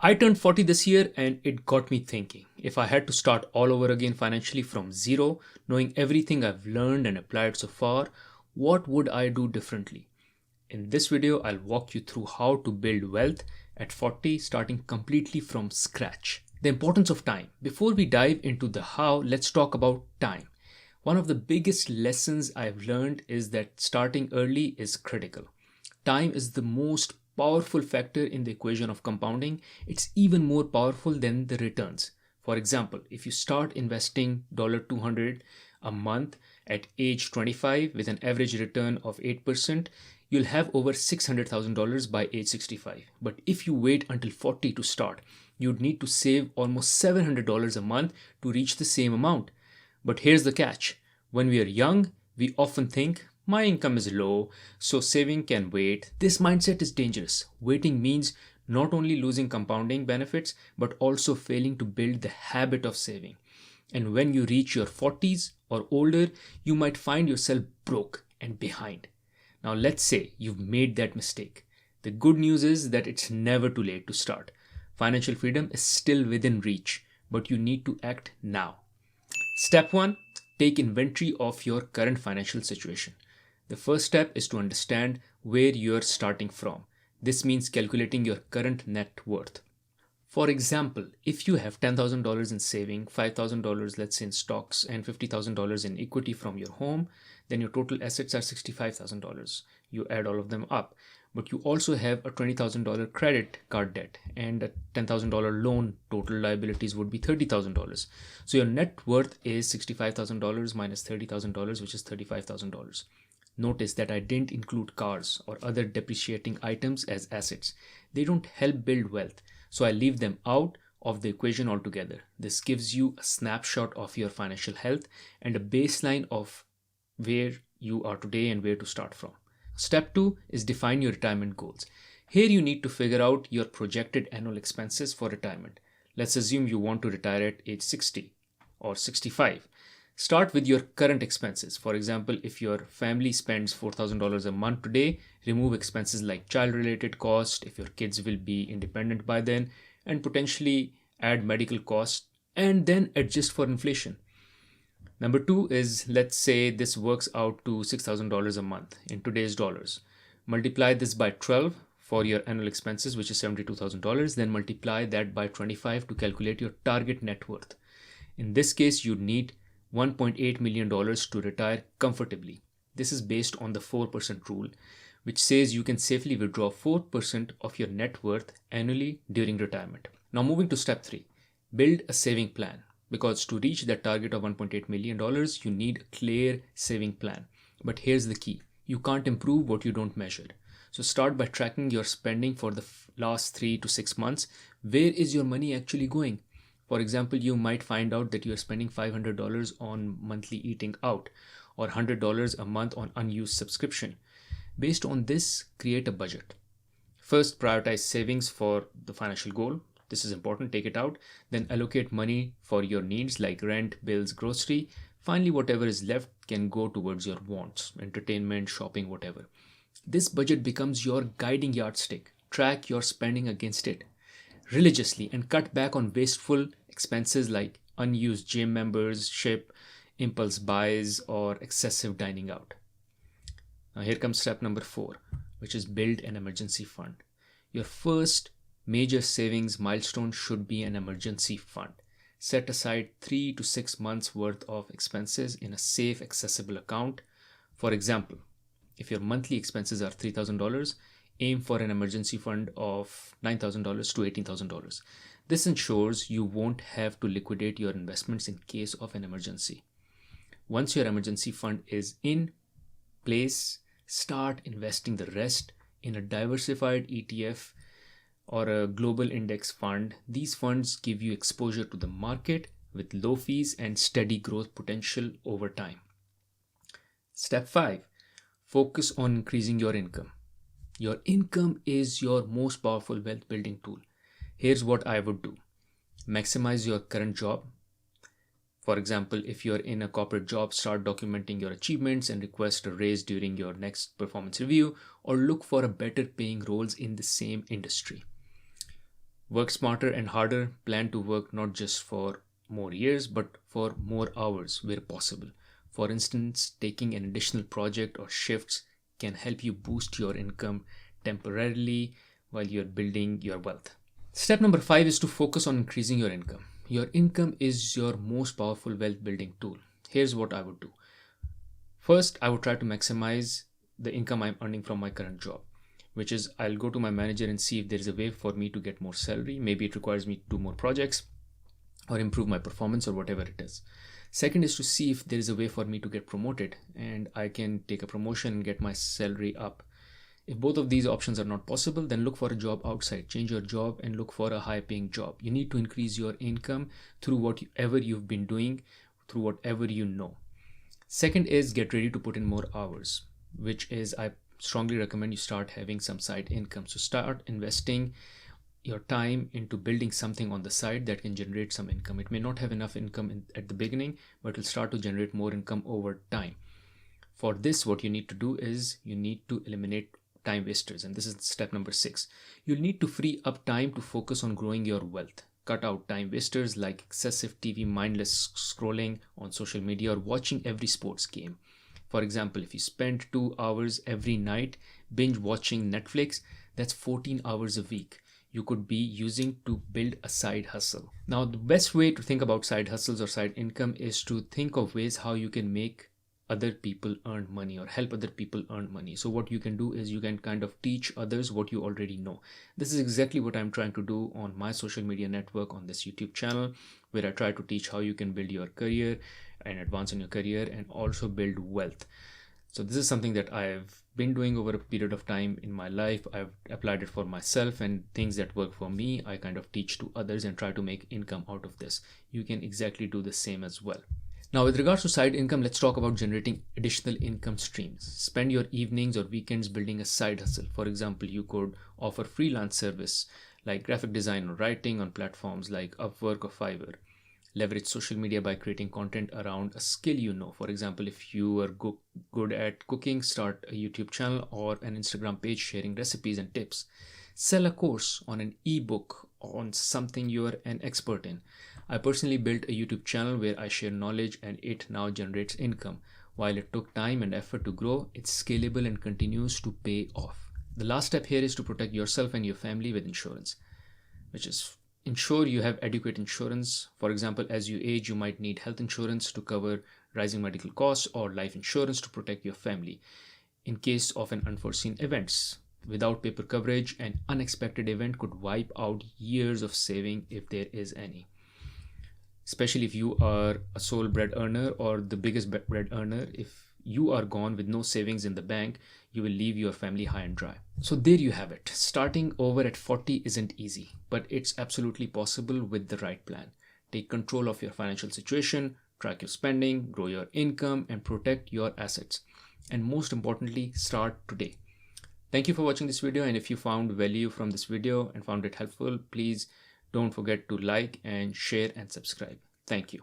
I turned 40 this year and it got me thinking. If I had to start all over again financially from zero, knowing everything I've learned and applied so far, what would I do differently? In this video, I'll walk you through how to build wealth at 40, starting completely from scratch. The importance of time. Before we dive into the how, let's talk about time. One of the biggest lessons I've learned is that starting early is critical. Time is the most powerful factor in the equation of compounding. It's even more powerful than the returns. For example, if you start investing $200 a month at age 25 with an average return of 8%, you'll have over $600,000 by age 65. But if you wait until 40 to start, you'd need to save almost $700 a month to reach the same amount. But here's the catch. When we are young, we often think, my income is low, so saving can wait. This mindset is dangerous. Waiting means not only losing compounding benefits, but also failing to build the habit of saving. And when you reach your 40s or older, you might find yourself broke and behind. Now let's say you've made that mistake. The good news is that it's never too late to start. Financial freedom is still within reach, but you need to act now. Step 1. Take inventory of your current financial situation. The first step is to understand where you're starting from. This means calculating your current net worth. For example, if you have $10,000 in saving, $5,000 let's say in stocks, and $50,000 in equity from your home, then your total assets are $65,000. You add all of them up. But you also have a $20,000 credit card debt and a $10,000 loan. Total liabilities would be $30,000. So your net worth is $65,000 minus $30,000, which is $35,000. Notice that I didn't include cars or other depreciating items as assets. They don't help build wealth, so I leave them out of the equation altogether. This gives you a snapshot of your financial health and a baseline of where you are today and where to start from. Step 2 is define your retirement goals. Here you need to figure out your projected annual expenses for retirement. Let's assume you want to retire at age 60 or 65. Start with your current expenses. For example, if your family spends $4,000 a month today, remove expenses like child-related costs if your kids will be independent by then, and potentially add medical costs and then adjust for inflation. Number 2 is, let's say this works out to $6,000 a month in today's dollars. Multiply this by 12 for your annual expenses, which is $72,000. Then multiply that by 25 to calculate your target net worth. In this case, you'd need $1.8 million to retire comfortably. This is based on the 4% rule, which says you can safely withdraw 4% of your net worth annually during retirement. Now moving to step 3, build a saving plan. Because to reach that target of $1.8 million, you need a clear saving plan. But here's the key. You can't improve what you don't measure. So start by tracking your spending for the last 3 to 6 months. Where is your money actually going? For example, you might find out that you are spending $500 on monthly eating out or $100 a month on unused subscription. Based on this, create a budget. First, prioritize savings for the financial goal. This is important, take it out. Then allocate money for your needs like rent, bills, grocery. Finally, whatever is left can go towards your wants, entertainment, shopping, whatever. This budget becomes your guiding yardstick. Track your spending against it religiously and cut back on wasteful expenses like unused gym membership, impulse buys, or excessive dining out. Now here comes step number 4, which is build an emergency fund. Your first major savings milestone should be an emergency fund. Set aside 3 to 6 months worth of expenses in a safe, accessible account. For example, if your monthly expenses are $3,000, aim for an emergency fund of $9,000 to $18,000. This ensures you won't have to liquidate your investments in case of an emergency. Once your emergency fund is in place, start investing the rest in a diversified ETF or a global index fund. These funds give you exposure to the market with low fees and steady growth potential over time. Step 5, focus on increasing your income. Your income is your most powerful wealth building tool. Here's what I would do. Maximize your current job. For example, if you're in a corporate job, start documenting your achievements and request a raise during your next performance review, or look for a better paying roles in the same industry. Work smarter and harder. Plan to work not just for more years, but for more hours where possible. For instance, taking an additional project or shifts can help you boost your income temporarily while you're building your wealth. Step number 5 is to focus on increasing your income. Your income is your most powerful wealth building tool. Here's what I would do. First, I would try to maximize the income I'm earning from my current job, which is I'll go to my manager and see if there is a way for me to get more salary. Maybe it requires me to do more projects or improve my performance or whatever it is. Second is to see if there is a way for me to get promoted and I can take a promotion and get my salary up. If both of these options are not possible, then look for a job outside. Change your job and look for a high paying job. You need to increase your income through whatever you've been doing, through whatever you know. Second is get ready to put in more hours, which is I strongly recommend you start having some side income. So start investing your time into building something on the side that can generate some income. It may not have enough income at the beginning, but it will start to generate more income over time. For this, what you need to do is you need to eliminate time wasters, and this is step number 6. You'll need to free up time to focus on growing your wealth. Cut out time wasters like excessive TV, mindless scrolling on social media, or watching every sports game. For example, if you spend 2 hours every night binge watching Netflix, that's 14 hours a week you could be using to build a side hustle. Now, the best way to think about side hustles or side income is to think of ways how you can make other people earn money or help other people earn money. So what you can do is you can kind of teach others what you already know. This is exactly what I'm trying to do on my social media network on this YouTube channel, where I try to teach how you can build your career and advance in your career and also build wealth. So this is something that I've been doing over a period of time in my life. I've applied it for myself, and things that work for me, I kind of teach to others and try to make income out of this. You can exactly do the same as well. Now, with regards to side income, let's talk about generating additional income streams. Spend your evenings or weekends building a side hustle. For example, you could offer freelance service like graphic design or writing on platforms like Upwork or Fiverr. Leverage social media by creating content around a skill you know. For example, if you are good at cooking, start a YouTube channel or an Instagram page sharing recipes and tips. Sell a course on an ebook on something you are an expert in. I personally built a YouTube channel where I share knowledge and it now generates income. While it took time and effort to grow, it's scalable and continues to pay off. The last step here is to protect yourself and your family with insurance, which is ensure you have adequate insurance. For example, as you age, you might need health insurance to cover rising medical costs or life insurance to protect your family in case of an unforeseen events. Without paper coverage, an unexpected event could wipe out years of saving if there is any. Especially if you are a sole bread earner or the biggest bread earner, if you are gone with no savings in the bank, you will leave your family high and dry. So there you have it. Starting over at 40 isn't easy, but it's absolutely possible with the right plan. Take control of your financial situation, track your spending, grow your income, and protect your assets. And most importantly, start today. Thank you for watching this video, and if you found value from this video and found it helpful, please don't forget to like and share and subscribe. Thank you.